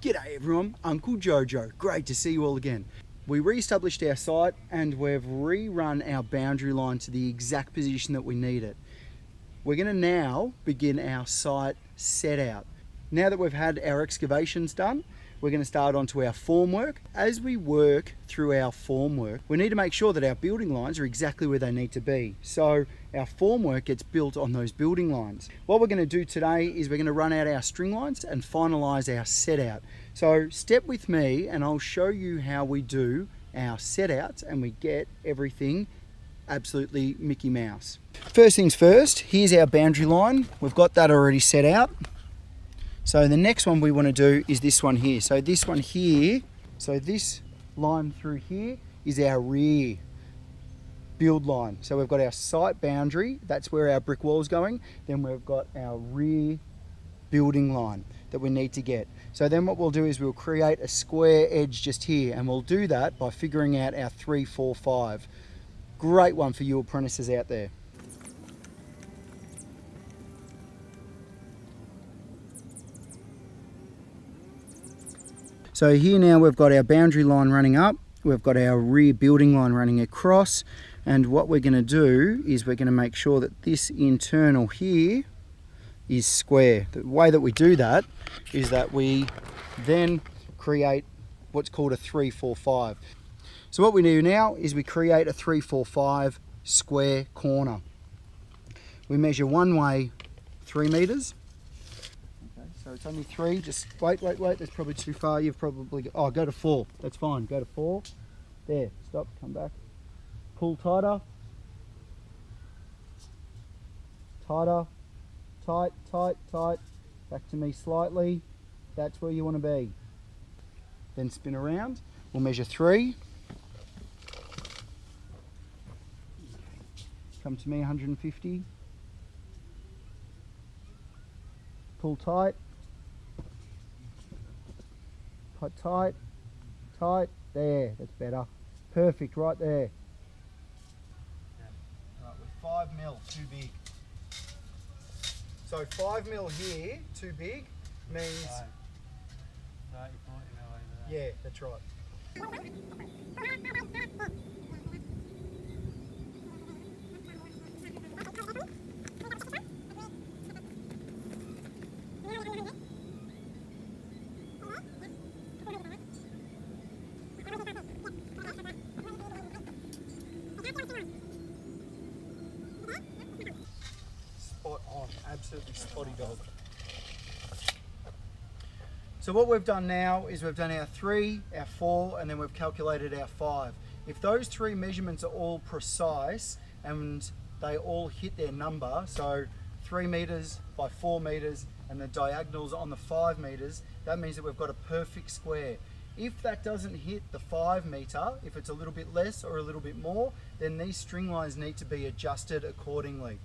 G'day everyone, Uncle Jojo. Great to see you all again. We re-established our site and we've rerun our boundary line to the exact position that we need it. We're going to now begin our site set out. Now that we've had our excavations done, we're going to start onto our formwork. As we work through our formwork, we need to make sure that our building lines are exactly where they need to be. So our formwork gets built on those building lines. What we're going to do today is we're going to run out our string lines and finalize our set out. So step with me and I'll show you how we do our set outs and we get everything absolutely Mickey Mouse. First things first, here's our boundary line. We've got that already set out. So the next one we want to do is this one here. So this one here, so this line through here is our rear build line. So we've got our site boundary, that's where our brick wall is going. Then we've got our rear building line that we need to get. So then what we'll do is we'll create a square edge just here, and we'll do that by figuring out our 3, 4, 5. Great one for you apprentices out there. So here now we've got our boundary line running up, we've got our rear building line running across, and what we're going to do is we're going to make sure that this internal here is square. The way that we do that is that we then create what's called a 3, 4, 5. So what we do now is we create a 3, 4, 5 square corner. We measure one way 3 meters. So it's only 3, just wait, that's probably too far. You've probably, go to 4, that's fine, go to 4. There, stop, come back. Pull tighter. Tighter, tight, tight, tight. Back to me slightly. That's where you want to be. Then spin around, we'll measure 3. Come to me 150. Pull tight. Tight, tight, tight, there, that's better. Perfect, right there. Right, we're 5 mil, too big. So 5 mil here, too big, means... 30, 40 mil over there. Yeah, that's right. Spot on, absolutely spotty dog. So what we've done now is we've done our 3, our 4, and then we've calculated our 5. If those 3 measurements are all precise and they all hit their number, so 3 meters by 4 meters and the diagonals on the 5 meters, that means that we've got a perfect square. If that doesn't hit the 5 meter, if it's a little bit less or a little bit more, then these string lines need to be adjusted accordingly.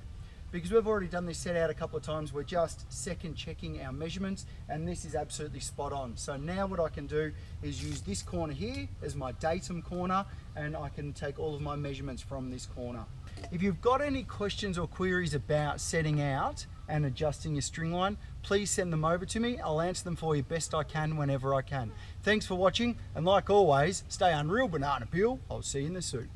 Because we've already done this set out a couple of times, we're just second checking our measurements, and this is absolutely spot on. So now what I can do is use this corner here as my datum corner, and I can take all of my measurements from this corner. If you've got any questions or queries about setting out and adjusting your string line, please send them over to me. I'll answer them for you best I can whenever I can. Thanks for watching, and like always, stay unreal banana peel. I'll see you in the suit.